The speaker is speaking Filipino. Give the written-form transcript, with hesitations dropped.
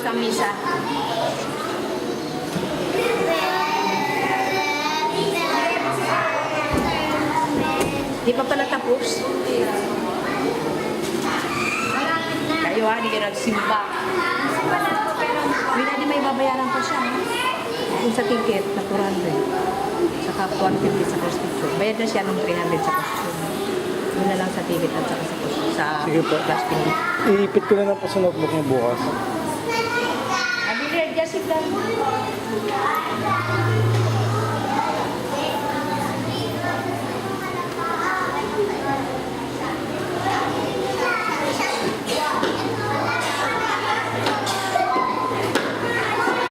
sa misa. Di pa pala tapos. Kayo ha, hindi ka nagsimba. Wala di may babayaran pa siya. Kung sa ticket, na 400. Saka 150 sa costume. Bayad na siya ng 300 sa costume. Yun na lang sa ticket at saka sa costume. Sa Sige po. gas ticket. Iipit ko na lang po sa notebook niyo bukas.